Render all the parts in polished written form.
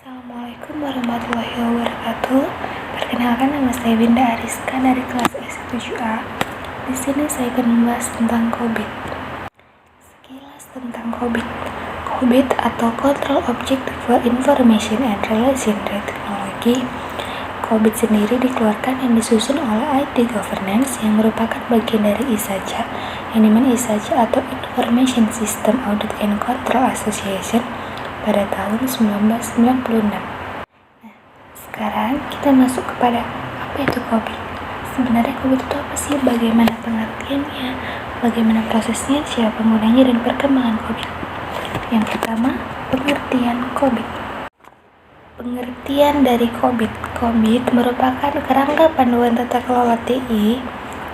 Assalamualaikum warahmatullahi wabarakatuh. Perkenalkan, nama saya Winda Ariska dari kelas S7A. Di sini saya akan membahas tentang COBIT. Sekilas tentang COBIT. COBIT atau Control Objective for Information and Relational Technology. COBIT sendiri dikeluarkan dan disusun oleh IT Governance yang merupakan bagian dari ISAJA, yang dimana ISAJA atau Information System Audit and Control Association pada tahun 1996. Nah, sekarang kita masuk kepada apa itu COBIT. Sebenarnya COBIT itu apa sih? Bagaimana pengertiannya? Bagaimana prosesnya? Siapa penggunanya dan perkembangan COBIT? Yang pertama, pengertian COBIT. Pengertian dari COBIT. COBIT merupakan kerangka panduan tata kelola TI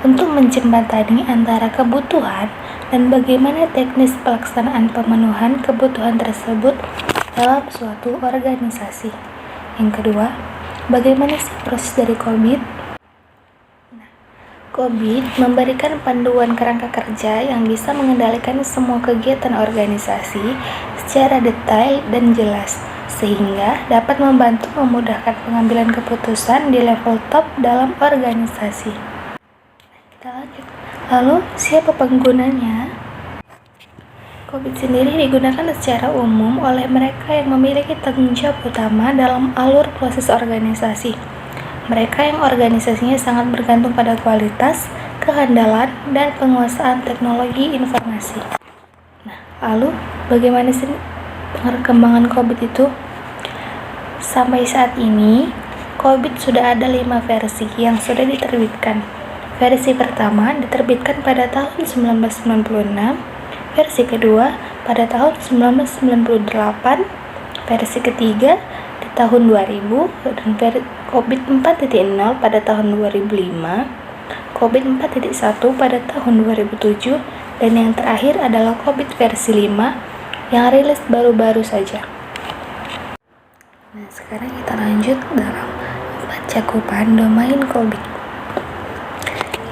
untuk menjembatani antara kebutuhan dan bagaimana teknis pelaksanaan pemenuhan kebutuhan tersebut dalam suatu organisasi. Yang kedua, bagaimana sih proses dari COBIT? COBIT memberikan panduan kerangka kerja yang bisa mengendalikan semua kegiatan organisasi secara detail dan jelas, sehingga dapat membantu memudahkan pengambilan keputusan di level top dalam organisasi. Kita lanjut. Lalu, siapa penggunanya? COBIT sendiri digunakan secara umum oleh mereka yang memiliki tanggung jawab utama dalam alur proses organisasi. Mereka yang organisasinya sangat bergantung pada kualitas, kehandalan, dan penguasaan teknologi informasi. Nah, lalu bagaimana sih perkembangan COBIT itu? Sampai saat ini, COBIT sudah ada 5 versi yang sudah diterbitkan. Versi pertama diterbitkan pada tahun 1996, versi kedua pada tahun 1998, versi ketiga di tahun 2000, dan COBIT 4.0 pada tahun 2005, COBIT 4.1 pada tahun 2007, dan yang terakhir adalah COBIT versi 5 yang rilis baru-baru saja. Nah, sekarang kita lanjut dalam 4 cakupan domain COBIT.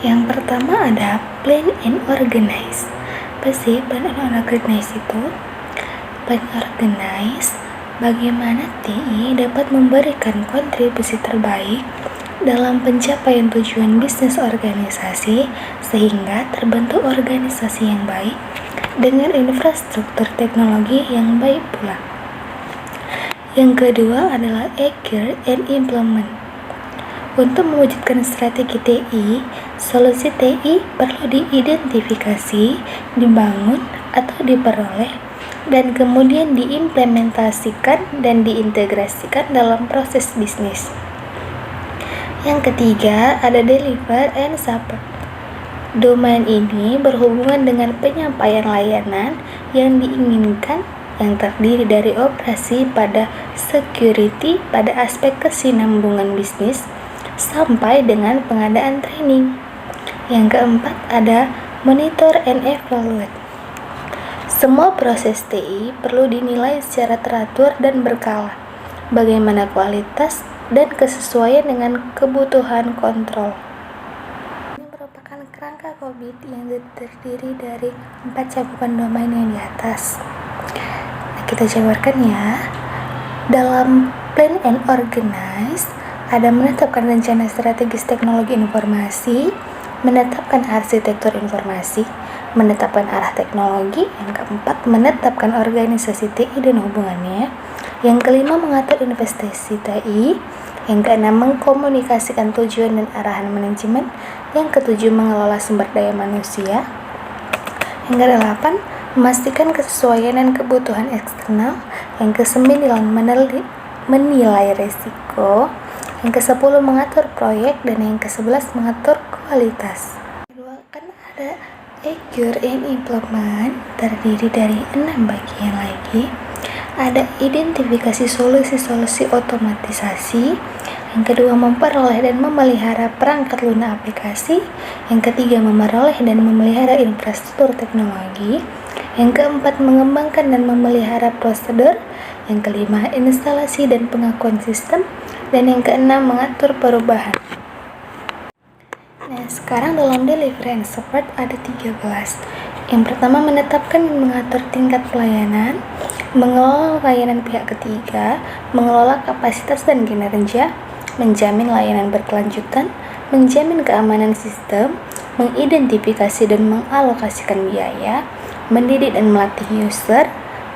Yang pertama ada Plan and Organize. Apa sih Plan and Organize itu? Plan and Organize, bagaimana TI dapat memberikan kontribusi terbaik dalam pencapaian tujuan bisnis organisasi sehingga terbentuk organisasi yang baik dengan infrastruktur teknologi yang baik pula. Yang kedua adalah Acquire and Implement. Untuk mewujudkan strategi TI, solusi TI perlu diidentifikasi, dibangun atau diperoleh, dan kemudian diimplementasikan dan diintegrasikan dalam proses bisnis. Yang ketiga ada Deliver and Support. Domain ini berhubungan dengan penyampaian layanan yang diinginkan yang terdiri dari operasi pada security pada aspek kesinambungan bisnis sampai dengan pengadaan training. Yang keempat ada Monitor and Evaluate. Semua proses TI perlu dinilai secara teratur dan berkala. Bagaimana kualitas dan kesesuaian dengan kebutuhan kontrol. Ini merupakan kerangka COBIT yang terdiri dari 4 cakupan domain yang di atas. Nah, kita jabarkan ya. Dalam Plan and Organize ada menetapkan rencana strategis teknologi informasi, menetapkan arsitektur informasi, menetapkan arah teknologi. Yang keempat, menetapkan organisasi TI dan hubungannya. Yang kelima, mengatur investasi TI. Yang keenam, mengkomunikasikan tujuan dan arahan manajemen. Yang ketujuh, mengelola sumber daya manusia. Yang kedelapan, memastikan kesesuaian dan kebutuhan eksternal. Yang kesembilan, menilai risiko. Yang ke-10 mengatur proyek, dan yang ke-11 mengatur kualitas. Kedua kan ada Acquire and Implement, terdiri dari 6 bagian lagi. Ada identifikasi solusi-solusi otomatisasi. Yang kedua memperoleh dan memelihara perangkat lunak aplikasi. Yang ketiga memperoleh dan memelihara infrastruktur teknologi. Yang keempat mengembangkan dan memelihara prosedur. Yang kelima instalasi dan pengakuan sistem. Dan yang keenam mengatur perubahan. Nah, sekarang dalam Delivery and Support ada 13. Yang pertama menetapkan dan mengatur tingkat pelayanan. mengelola layanan pihak ketiga, mengelola kapasitas dan kinerja, menjamin layanan berkelanjutan, menjamin keamanan sistem, mengidentifikasi dan mengalokasikan biaya, mendidik dan melatih user,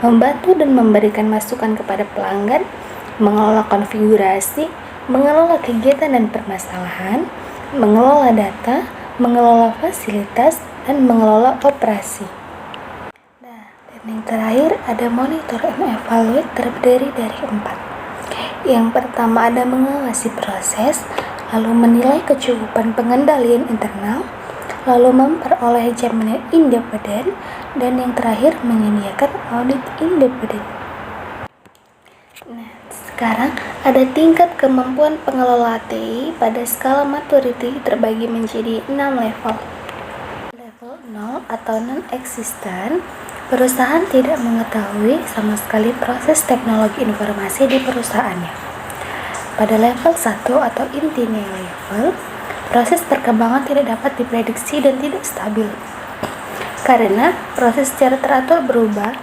membantu dan memberikan masukan kepada pelanggan, mengelola konfigurasi, mengelola kegiatan dan permasalahan, mengelola data, mengelola fasilitas, dan mengelola operasi. Nah, dan yang terakhir ada monitor and evaluate, terdiri dari 4. Yang pertama ada mengawasi proses, lalu menilai kecukupan pengendalian internal, lalu memperoleh jaminan independen, dan yang terakhir menyediakan audit independen. Nah, sekarang ada tingkat kemampuan pengelola TI pada skala maturity terbagi menjadi 6 level. Level 0 atau non-existent, perusahaan tidak mengetahui sama sekali proses teknologi informasi di perusahaannya. Pada level 1 atau intimate level, proses perkembangan tidak dapat diprediksi dan tidak stabil, karena proses secara teratur berubah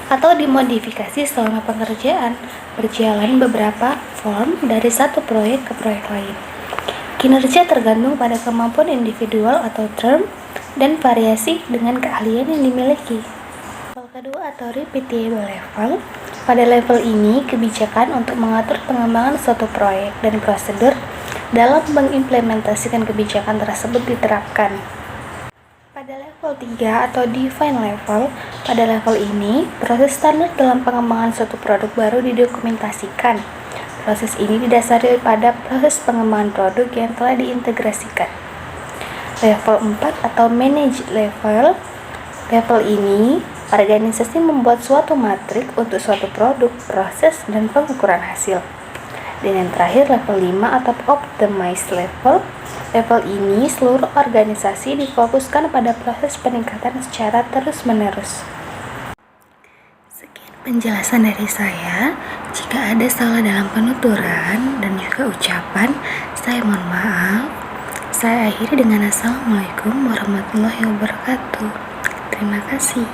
atau dimodifikasi selama pengerjaan, berjalan beberapa form dari satu proyek ke proyek lain. Kinerja tergantung pada kemampuan individual atau term dan variasi dengan keahlian yang dimiliki. Level kedua atau repeatable level, pada level ini kebijakan untuk mengatur pengembangan suatu proyek dan prosedur dalam mengimplementasikan kebijakan tersebut diterapkan. Pada level 3 atau define level, pada level ini, proses standar dalam pengembangan suatu produk baru didokumentasikan. Proses ini didasari pada proses pengembangan produk yang telah diintegrasikan. Level 4 atau manage level, level ini, organisasi membuat suatu matrik untuk suatu produk, proses, dan pengukuran hasil. Dan yang terakhir level 5 atau optimize level. Level ini seluruh organisasi difokuskan pada proses peningkatan secara terus-menerus. Sekian penjelasan dari saya. Jika ada salah dalam penuturan dan juga ucapan, saya mohon maaf. Saya akhiri dengan Assalamualaikum warahmatullahi wabarakatuh. Terima kasih.